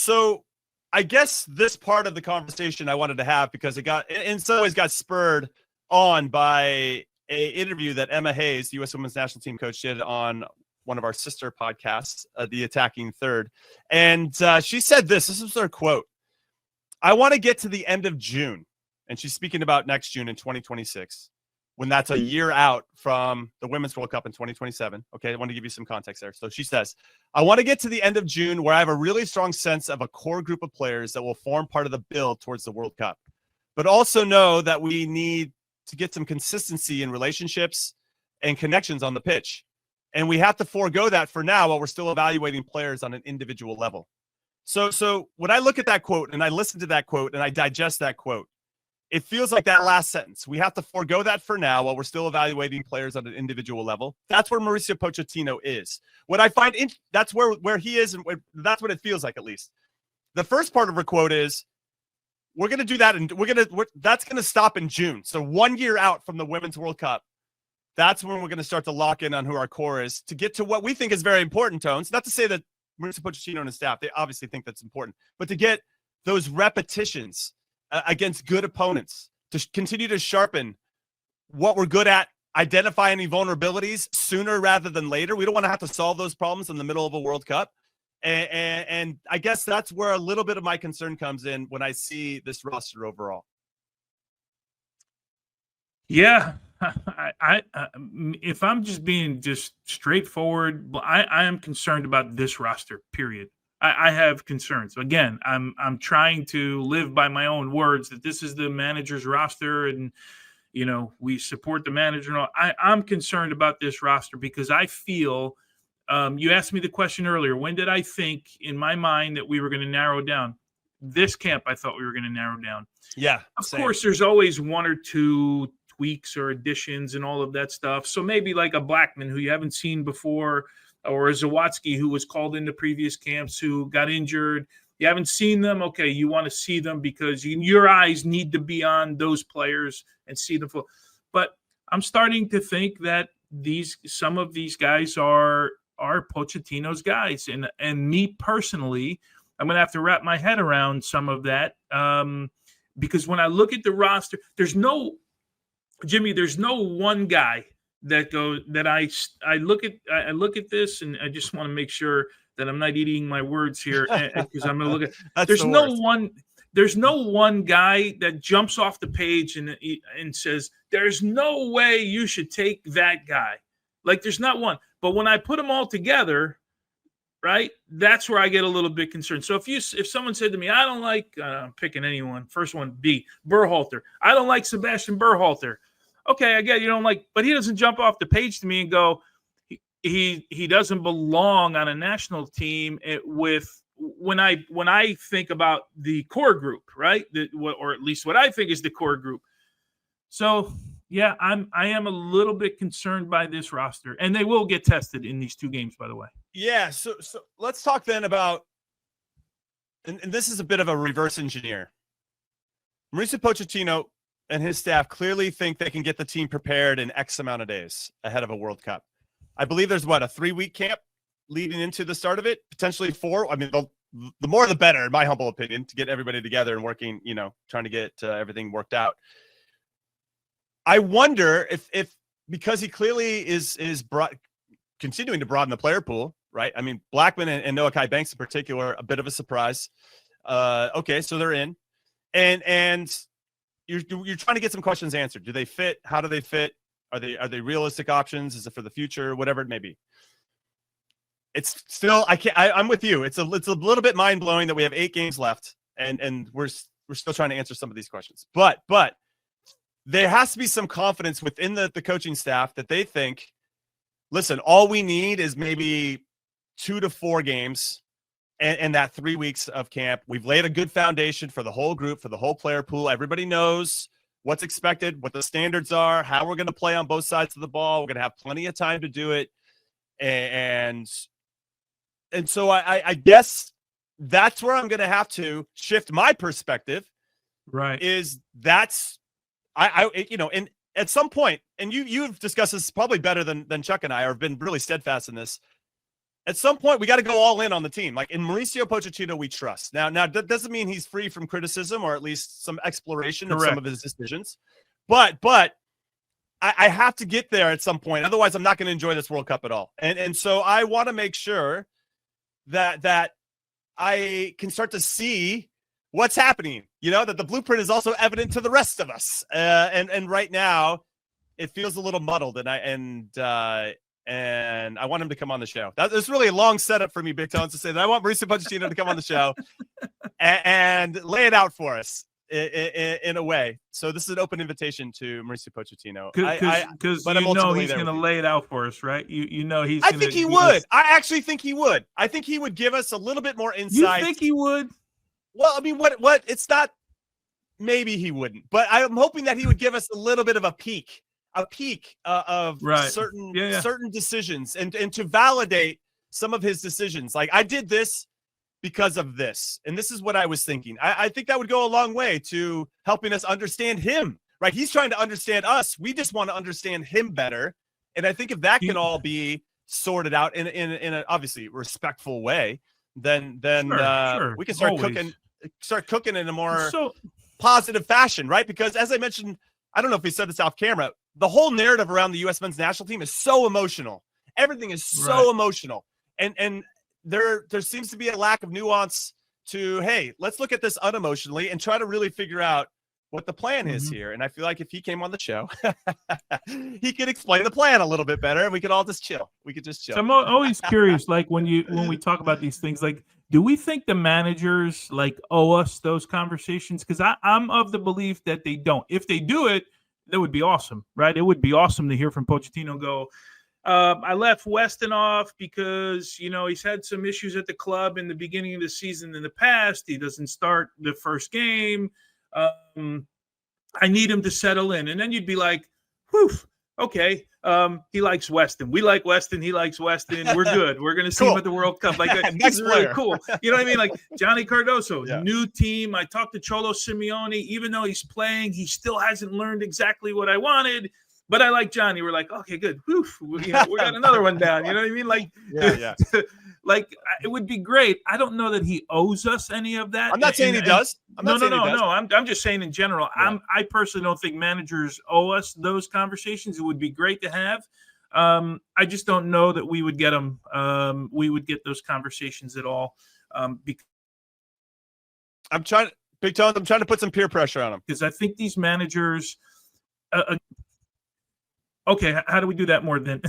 So I guess this part of the conversation I wanted to have, because it got, in some ways, got spurred on by a interview that Emma Hayes, the U.S. Women's National Team coach, did on one of our sister podcasts, The Attacking Third. And she said this is her quote: "I want to get to the end of June." And she's speaking about next June in 2026, when that's a year out from the Women's World Cup in 2027. Okay, I want to give you some context there. So she says, "I want to get to the end of June where I have a really strong sense of a core group of players that will form part of the build towards the World Cup, but also know that we need to get some consistency in relationships and connections on the pitch. And we have to forego that for now while we're still evaluating players on an individual level." So when I look at that quote and I listen to that quote and I digest that quote, it feels like that last sentence. We have to forego that for now while we're still evaluating players on an individual level. That's where Mauricio Pochettino is. What I find, that's where he is, and that's what it feels like, at least. The first part of her quote is, we're going to do that, and that's going to stop in June. So 1 year out from the Women's World Cup, that's when we're going to start to lock in on who our core is to get to what we think is very important, Tones. Not to say that Mauricio Pochettino and his staff, they obviously think that's important, but to get those repetitions against good opponents, to continue to sharpen what we're good at, identify any vulnerabilities sooner rather than later. We don't want to have to solve those problems in the middle of a World Cup. And I guess that's where a little bit of my concern comes in when I see this roster overall. Yeah, if I'm just being just straightforward, I am concerned about this roster, period. I have concerns. Again, I'm trying to live by my own words that this is the manager's roster, and we support the manager. I'm concerned about this roster because I feel. You asked me the question earlier. When did I think in my mind that we were going to narrow down? This camp, I thought we were going to narrow down. Yeah. Of course, there's always one or two tweaks or additions and all of that stuff. So maybe like a Blackman who you haven't seen before, or a Zawadzki who was called into previous camps who got injured. You haven't seen them. Okay, you want to see them because your eyes need to be on those players and see them full. But I'm starting to think that some of these guys are Pochettino's guys. And me personally, I'm going to have to wrap my head around some of that because when I look at the roster, there's no one guy that I look at this, and I just want to make sure that I'm not eating my words here because I'm going to look at. There's no one guy that jumps off the page and says there's no way you should take that guy. Like there's not one. But when I put them all together, right, that's where I get a little bit concerned. So if someone said to me, I don't like I'm picking anyone. First one, B, Berhalter. I don't like Sebastian Berhalter. Okay, I get you don't like, but he doesn't jump off the page to me and go, he doesn't belong on a national team with when I think about the core group, right? Or at least what I think is the core group. So yeah, I am a little bit concerned by this roster, and they will get tested in these two games, by the way. Yeah, so let's talk then about, and this is a bit of a reverse engineer. Mauricio Pochettino and his staff clearly think they can get the team prepared in X amount of days ahead of a World Cup. I believe there's a 3-week camp leading into the start of it, potentially 4. I mean, the more the better, in my humble opinion, to get everybody together and working, trying to get everything worked out. I wonder if because he clearly is continuing to broaden the player pool, right? I mean, Blackman and Noah Kai Banks in particular, a bit of a surprise. Okay, so they're in, and you're trying to get some questions answered. Do they fit? How do they fit? Are they realistic options? Is it for the future? Whatever it may be. It's still I'm with you. It's a little bit mind blowing that we have 8 games left, and we're still trying to answer some of these questions. But there has to be some confidence within the coaching staff that they think, listen, all we need is maybe 2 to 4 games and that 3 weeks of camp. We've laid a good foundation for the whole group, for the whole player pool. Everybody knows what's expected, what the standards are, how we're going to play on both sides of the ball. We're going to have plenty of time to do it. And so I guess that's where I'm going to have to shift my perspective. Right. Is that's and at some point, and you've discussed this probably better than Chuck and I, or have been really steadfast in this. at some point we got to go all in on the team. Like in Mauricio Pochettino, we trust. Now that doesn't mean he's free from criticism or at least some exploration of some of his decisions. But I have to get there at some point. Otherwise, I'm not going to enjoy this World Cup at all. And so I want to make sure that I can start to see what's happening, that the blueprint is also evident to the rest of us. And right now it feels a little muddled, and I want him to come on the show. That's really a long setup for me, Big Tones, to say that I want Mauricio Pochettino to come on the show and lay it out for us in a way. So this is an open invitation to Mauricio Pochettino. Because he's going to lay it out for us, right? He's. I think he would. I actually think he would. I think he would give us a little bit more insight. You think he would? Well, I mean, what? It's not. Maybe he wouldn't, but I'm hoping that he would give us a little bit of a peek of certain decisions, and to validate some of his decisions. Like, I did this because of this, and this is what I was thinking. I think that would go a long way to helping us understand him, right? He's trying to understand us. We just want to understand him better. And I think if that can all be sorted out in a obviously respectful way, then we can start cooking in a more positive fashion, right? Because as I mentioned, I don't know if we said this off camera, the whole narrative around the U.S. men's national team is so emotional. Everything is so emotional. And there seems to be a lack of nuance to, hey, let's look at this unemotionally and try to really figure out what the plan is here. And I feel like if he came on the show, he could explain the plan a little bit better, and we could all just chill. So I'm always curious, like when we talk about these things, like, do we think the managers like owe us those conversations? Because I'm of the belief that they don't. If they do it, that would be awesome, right? It would be awesome to hear from Pochettino go, I left Weston off because, he's had some issues at the club in the beginning of the season in the past. He doesn't start the first game. I need him to settle in. And then you'd be like, whew, okay. He likes Weston. We like Weston. He likes Weston. We're good. We're going to see him at the World Cup. Like, next really cool. You know what I mean? Like Johnny Cardoso, new team. I talked to Cholo Simeone. Even though he's playing, he still hasn't learned exactly what I wanted. But I like Johnny. We're like, okay, good. Whew, we got another one down. You know what I mean? Like, like it would be great. I don't know that he owes us any of that. I'm not saying he does. No. I'm just saying in general. Yeah. I personally don't think managers owe us those conversations. It would be great to have. I just don't know that we would get them. We would get those conversations at all. Because I'm trying to put some peer pressure on him, because I think these managers. Okay, how do we do that more than?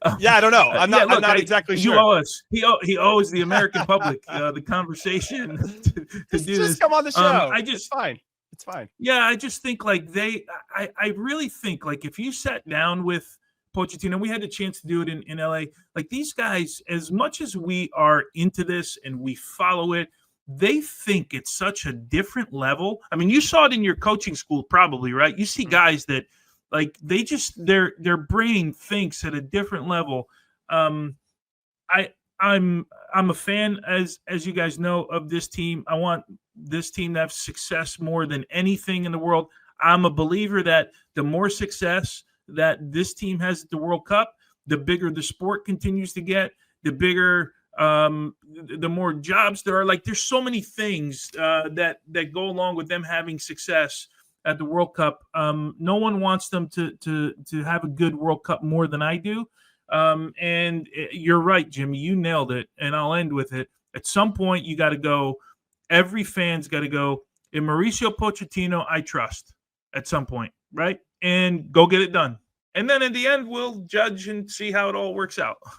I don't know. I'm not exactly sure. You owe us. He owes the American public the conversation to do this. Just come on the show. It's fine. It's fine. Yeah, I just think like I really think like if you sat down with Pochettino, we had the chance to do it in LA. Like these guys, as much as we are into this and we follow it, they think it's such a different level. I mean, you saw it in your coaching school, probably, right? You see guys that. Like they just their brain thinks at a different level. I'm a fan, as you guys know, of this team. I want this team to have success more than anything in the world. I'm a believer that the more success that this team has at the World Cup, the bigger the sport continues to get, the bigger the more jobs there are. Like there's so many things that go along with them having success at the World Cup. No one wants them to have a good World Cup more than I do. And you're right, Jimmy, you nailed it. And I'll end with it. At some point, you got to go, every fan's got to go, in Mauricio Pochettino, I trust at some point, right? And go get it done. And then in the end, we'll judge and see how it all works out.